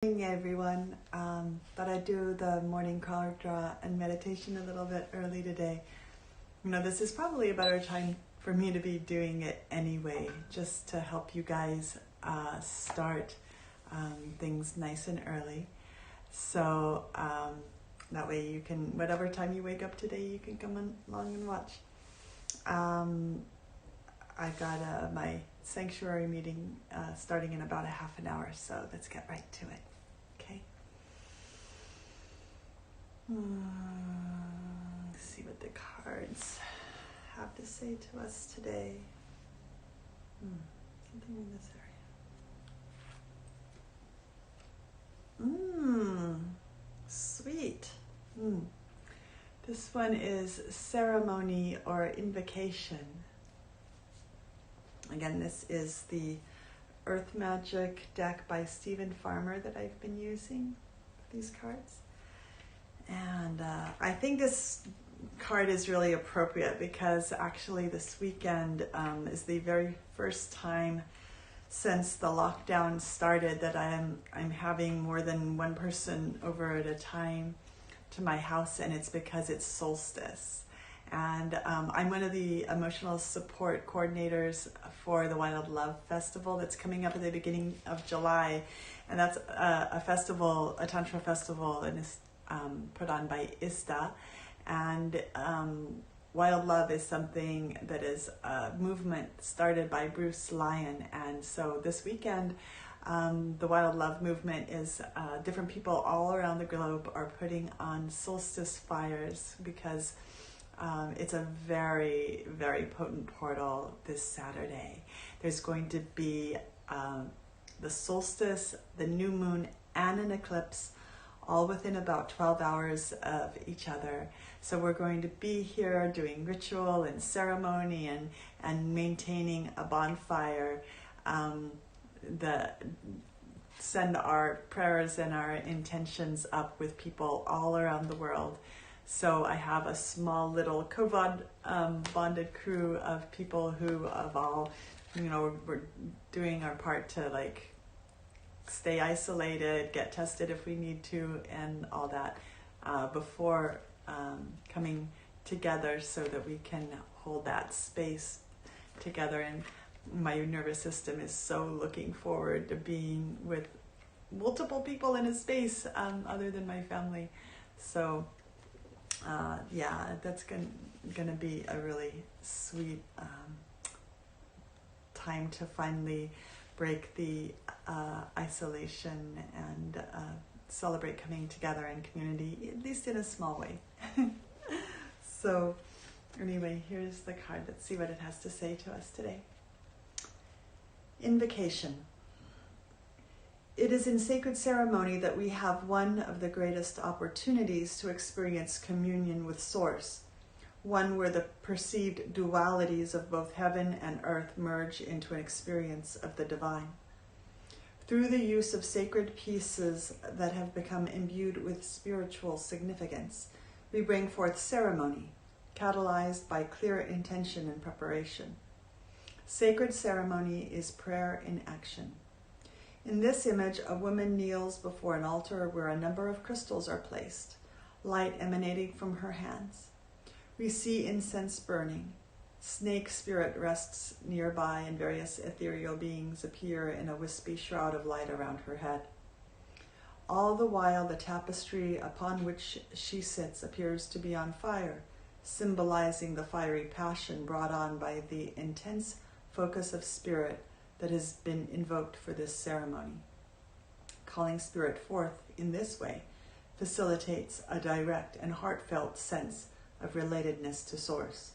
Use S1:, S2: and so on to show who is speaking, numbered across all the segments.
S1: Good morning, everyone. Thought I'd do the morning card draw and meditation a little bit early today. This is probably a better time for me to be doing it anyway, just to help you guys start things nice and early. So that way you can, whatever time you wake up today, you can come along and watch. I got my sanctuary meeting starting in about a half an hour, so let's get right to it. Okay. Let's see what the cards have to say to us today. Something in this area. Sweet. This one is ceremony or invocation. Again, this is the Earth Magic deck by Stephen Farmer that I've been using for these cards. And I think this card is really appropriate because actually this weekend is the very first time since the lockdown started that I'm having more than one person over at a time to my house, and it's because it's solstice. And I'm one of the emotional support coordinators for the Wild Love Festival that's coming up at the beginning of July. And that's a festival, a Tantra festival, and it's put on by ISTA. And Wild Love is something that is a movement started by Bruce Lyon. And so this weekend, the Wild Love movement is different people all around the globe are putting on solstice fires because it's a very, very potent portal this Saturday. There's going to be the solstice, the new moon, and an eclipse, all within about 12 hours of each other. So we're going to be here doing ritual and ceremony and maintaining a bonfire. Send our prayers and our intentions up with people all around the world. So I have a small little bonded crew of people who have all, we're doing our part to stay isolated, get tested if we need to, and all that before coming together so that we can hold that space together. And my nervous system is so looking forward to being with multiple people in a space other than my family. So that's gonna be a really sweet time to finally break the isolation and celebrate coming together in community, at least in a small way. So anyway, here's the card. Let's see what it has to say to us today. Invocation. It is in sacred ceremony that we have one of the greatest opportunities to experience communion with Source, one where the perceived dualities of both heaven and earth merge into an experience of the divine. Through the use of sacred pieces that have become imbued with spiritual significance, we bring forth ceremony, catalyzed by clear intention and preparation. Sacred ceremony is prayer in action. In this image, a woman kneels before an altar where a number of crystals are placed, light emanating from her hands. We see incense burning. Snake spirit rests nearby, and various ethereal beings appear in a wispy shroud of light around her head. All the while, the tapestry upon which she sits appears to be on fire, symbolizing the fiery passion brought on by the intense focus of spirit that has been invoked for this ceremony. Calling spirit forth in this way facilitates a direct and heartfelt sense of relatedness to Source.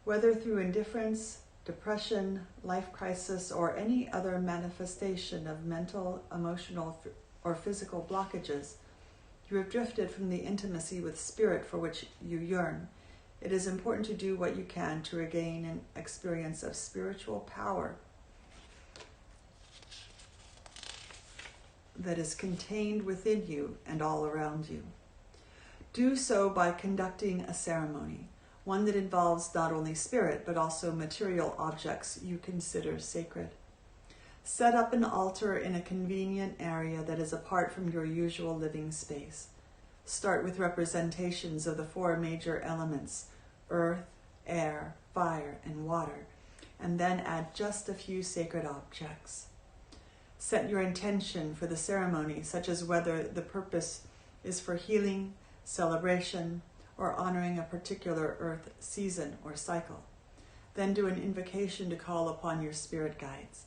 S1: Whether through indifference, depression, life crisis, or any other manifestation of mental, emotional, or physical blockages, you have drifted from the intimacy with spirit for which you yearn. It is important to do what you can to regain an experience of spiritual power that is contained within you and all around you. Do so by conducting a ceremony, one that involves not only spirit but also material objects you consider sacred. Set up an altar in a convenient area that is apart from your usual living space. Start with representations of the 4 major elements: earth, air, fire, and water, and then add just a few sacred objects. Set your intention for the ceremony, such as whether the purpose is for healing, celebration, or honoring a particular earth season or cycle. Then do an invocation to call upon your spirit guides.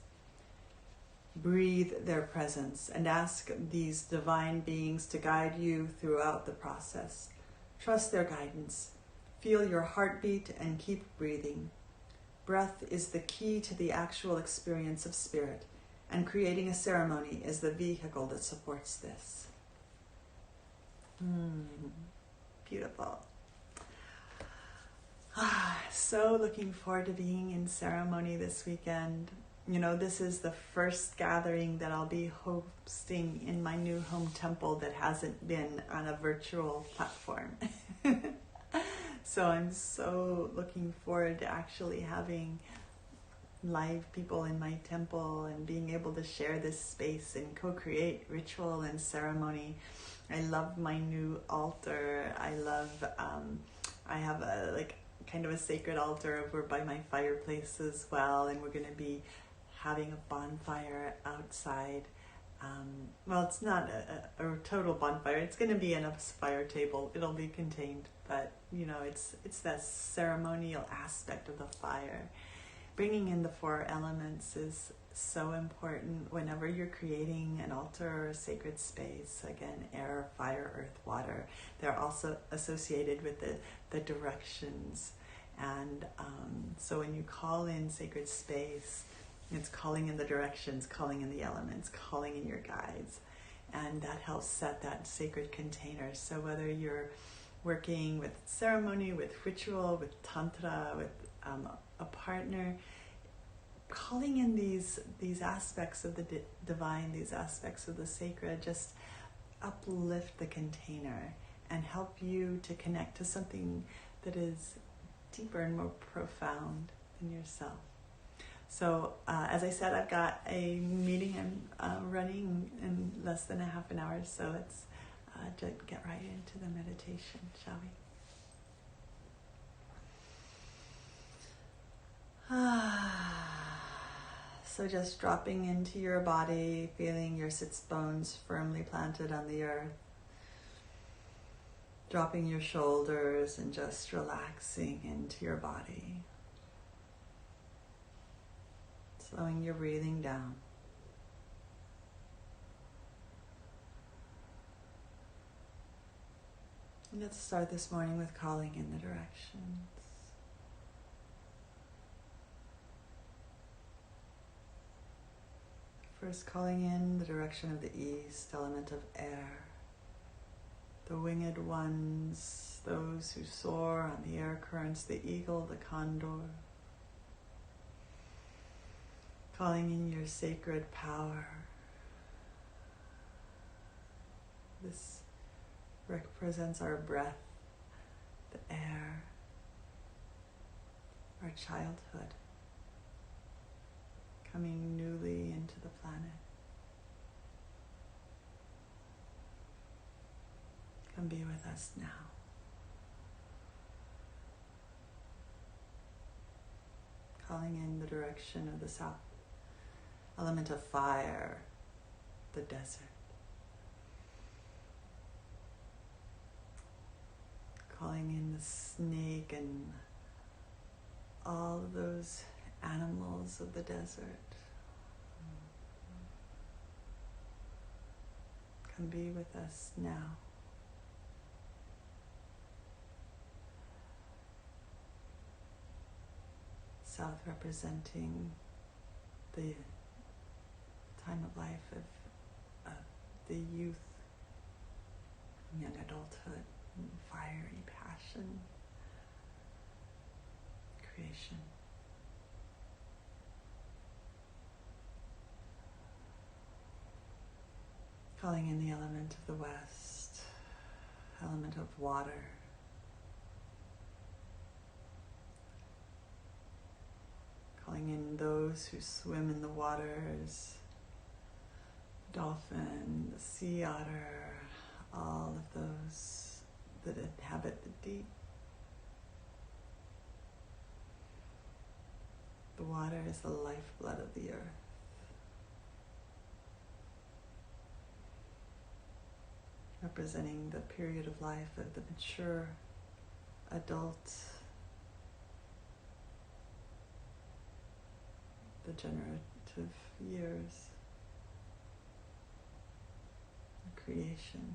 S1: Breathe their presence and ask these divine beings to guide you throughout the process. Trust their guidance. Feel your heartbeat and keep breathing. Breath is the key to the actual experience of spirit, and creating a ceremony is the vehicle that supports this. Beautiful. So looking forward to being in ceremony this weekend. You know, this is the first gathering that I'll be hosting in my new home temple that hasn't been on a virtual platform. So I'm so looking forward to actually having live people in my temple and being able to share this space and co-create ritual and ceremony. I love my new altar. I have a kind of a sacred altar over by my fireplace as well, and we're going to be having a bonfire outside. Well, it's not a total bonfire. It's going to be in a fire table. It'll be contained, but you know, it's that ceremonial aspect of the fire. Bringing in the 4 elements is so important whenever you're creating an altar or a sacred space. Again, air, fire, earth, water. They're also associated with the directions. And so when you call in sacred space, it's calling in the directions, calling in the elements, calling in your guides. And that helps set that sacred container. So whether you're working with ceremony, with ritual, with tantra, with a partner, calling in these aspects of the divine, these aspects of the sacred, just uplift the container and help you to connect to something that is deeper and more profound in yourself. So as I said, I've got a meeting I'm running in less than a half an hour, so let's just get right into the meditation, shall we? So just dropping into your body, feeling your sits bones firmly planted on the earth. Dropping your shoulders and just relaxing into your body. Slowing your breathing down. And let's start this morning with calling in the directions. First, calling in the direction of the east, element of air. The winged ones, those who soar on the air currents, the eagle, the condor. Calling in your sacred power. This represents our breath, the air, our childhood, coming newly into the planet. Come be with us now. Calling in the direction of the south, element of fire, the desert. Calling in the snake and all of those animals of the desert. Come be with us now. South representing the time of life of the youth, young adulthood, and fiery passion, creation. Calling in the element of the west, element of water. calling in those who swim in the waters, dolphin, the sea otter, all of those that inhabit the deep. The water is the lifeblood of the earth. Representing the period of life of the mature adult, the generative years, the creation,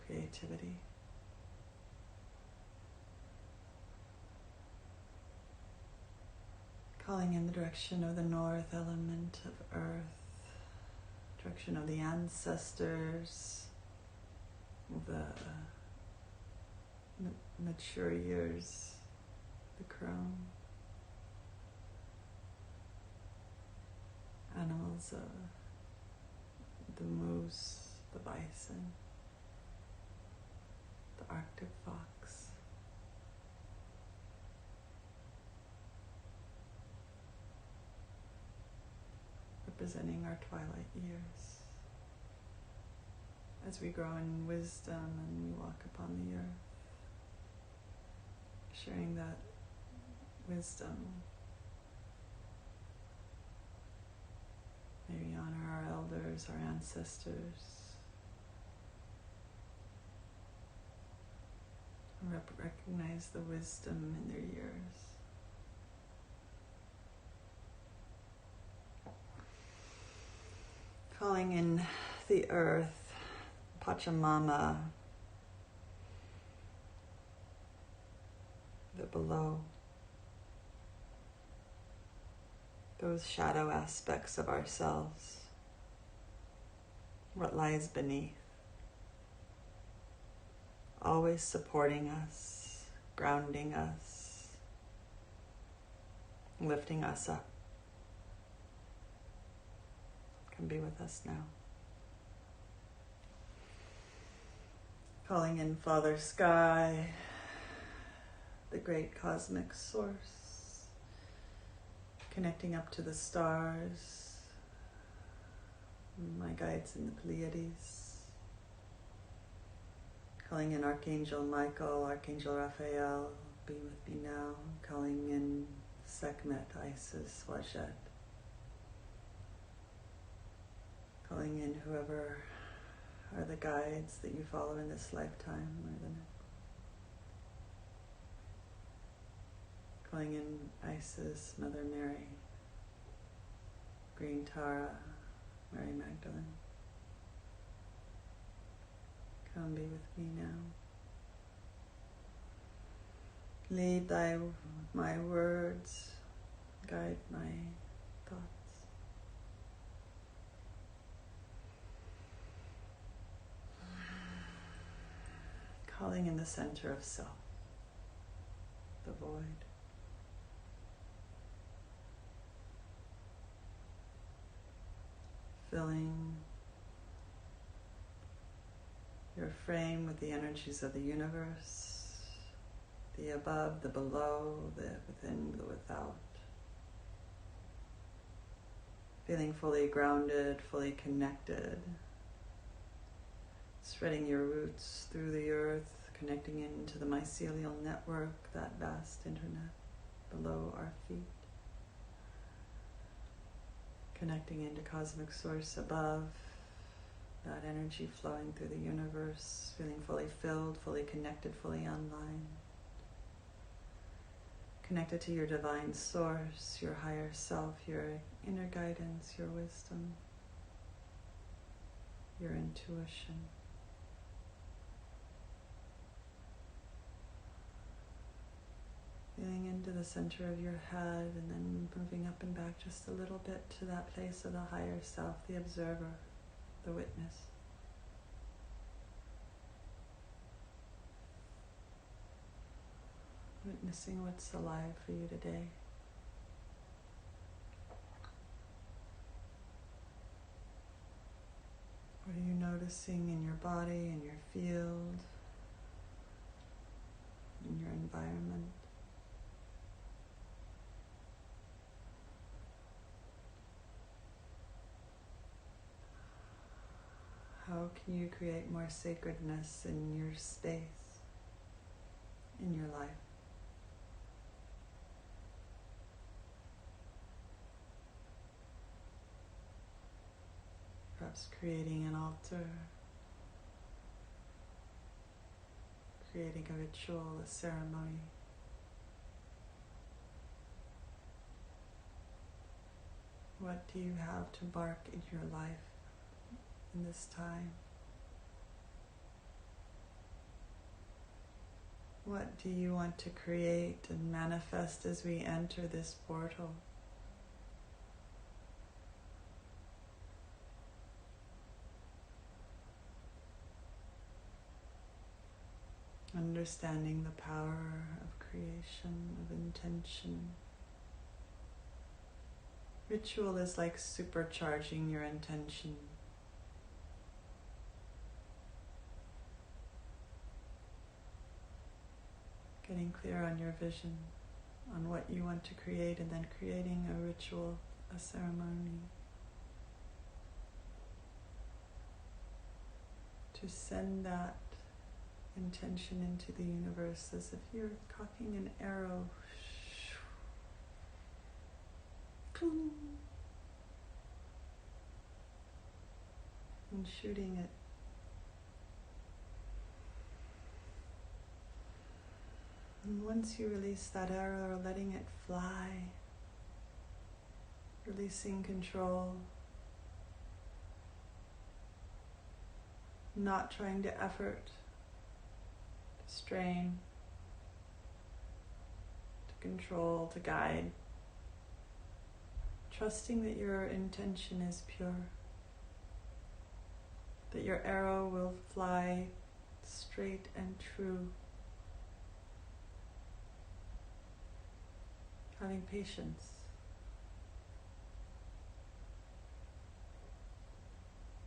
S1: creativity. Calling in the direction of the north element of earth, direction of the ancestors, the mature years, the crone, animals, the moose, the bison, the Arctic fox. Representing our twilight years as we grow in wisdom and we walk upon the earth, sharing that wisdom. May we honor our elders, our ancestors, and recognize the wisdom in their years. Calling in the earth, Pachamama, the below, those shadow aspects of ourselves, what lies beneath, always supporting us, grounding us, lifting us up. Can be with us now. Calling in Father Sky, the great cosmic source, connecting up to the stars, my guides in the Pleiades. Calling in Archangel Michael, Archangel Raphael, be with me now. Calling in Sekhmet, Isis, Wajet. Calling in whoever are the guides that you follow in this lifetime or the next. Calling in Isis, Mother Mary, Green Tara, Mary Magdalene. Come be with me now. Lead my words, guide my thoughts. Calling in the center of self, the void. Filling your frame with the energies of the universe, the above, the below, the within, the without. Feeling fully grounded, fully connected. Spreading your roots through the earth, connecting into the mycelial network, that vast internet below our feet. Connecting into cosmic source above, that energy flowing through the universe, feeling fully filled, fully connected, fully online. Connected to your divine source, your higher self, your inner guidance, your wisdom, your intuition. Feeling into the center of your head and then moving up and back just a little bit to that place of the higher self, the observer, the witness. Witnessing what's alive for you today. What are you noticing in your body, in your field, in your environment? How can you create more sacredness in your space, in your life? Perhaps creating an altar, creating a ritual, a ceremony. What do you have to mark in your life in this time? What do you want to create and manifest as we enter this portal? Understanding the power of creation, of intention. Ritual is like supercharging your intention. Getting clear on your vision, on what you want to create, and then creating a ritual, a ceremony. To send that intention into the universe as if you're cocking an arrow. And shooting it. And once you release that arrow, letting it fly, releasing control, not trying to effort, to strain, to control, to guide, trusting that your intention is pure, that your arrow will fly straight and true. Having patience.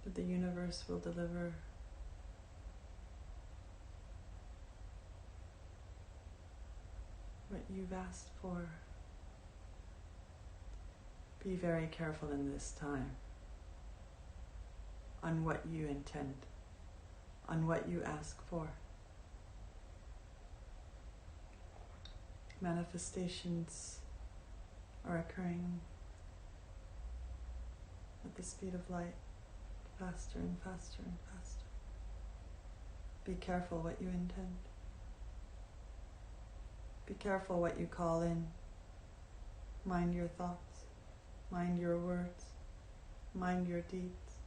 S1: That the universe will deliver what you've asked for. Be very careful in this time on what you intend, on what you ask for. Manifestations are occurring at the speed of light, faster and faster and faster. Be careful what you intend. Be careful what you call in. Mind your thoughts, mind your words, mind your deeds.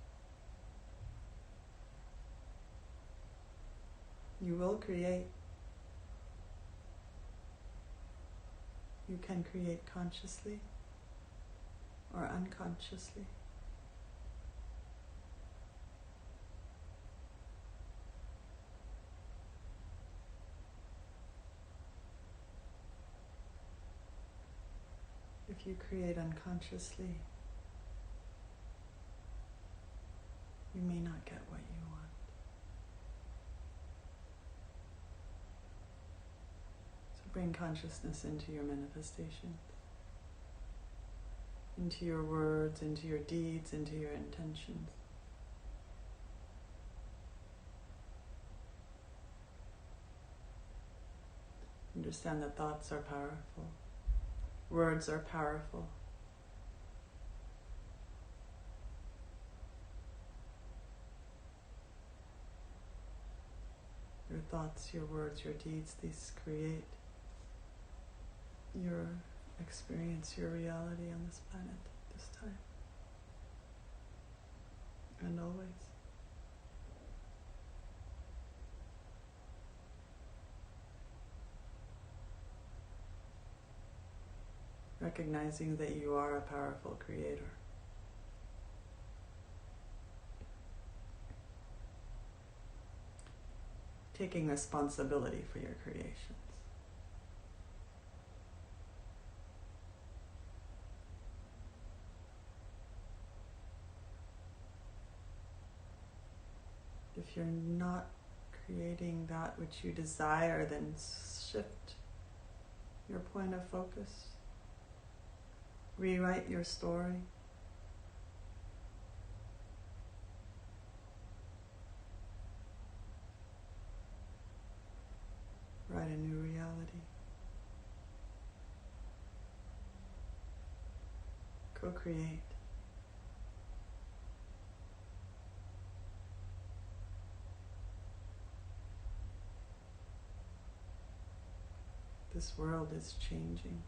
S1: You will create. You can create consciously or unconsciously. If you create unconsciously, you may not get what you want. Bring consciousness into your manifestation, into your words, into your deeds, into your intentions. Understand that thoughts are powerful, words are powerful. Your thoughts, your words, your deeds, these create your experience, your reality on this planet, this time, and always. Recognizing that you are a powerful creator. Taking responsibility for your creations. If you're not creating that which you desire, then shift your point of focus. Rewrite your story. co-create. This world is changing.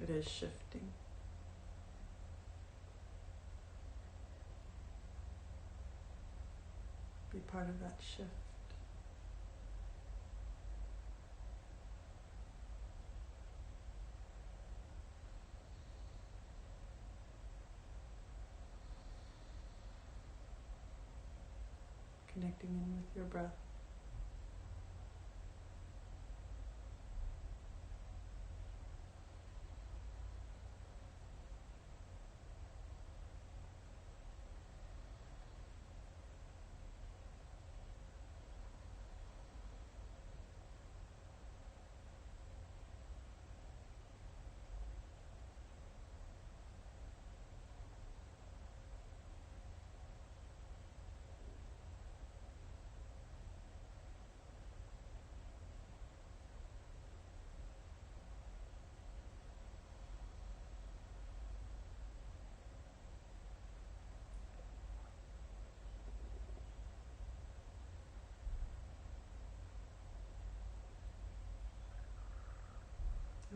S1: It is shifting. Be part of that shift. Connecting in with your breath.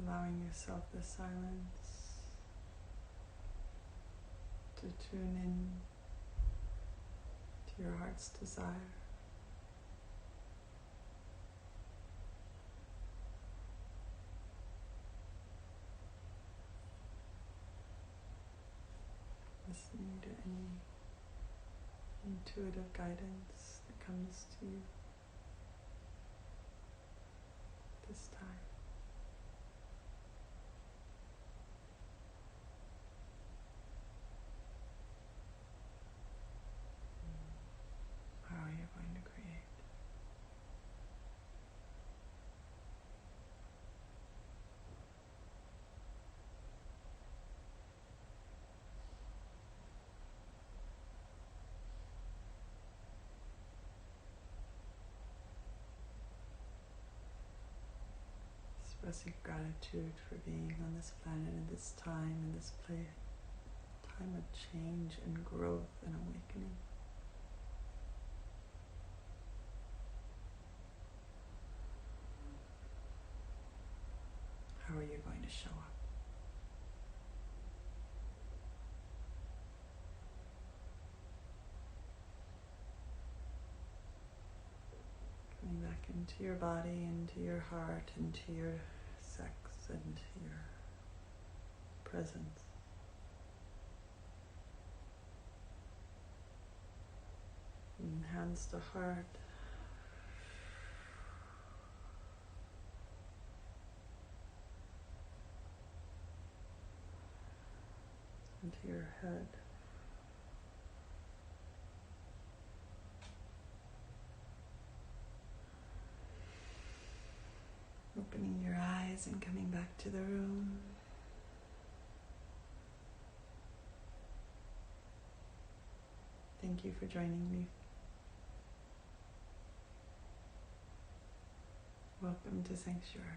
S1: Allowing yourself the silence to tune in to your heart's desire. Listening to any intuitive guidance that comes to you this time. How are you going to create? Expressing gratitude for being on this planet in this time, in this place, time of change and growth and awakening. How are you going to show up? Coming back into your body, into your heart, into your sex, into your presence. And hands to heart. Into your head. Opening your eyes and coming back to the room. Thank you for joining me. Welcome to Sanctuary.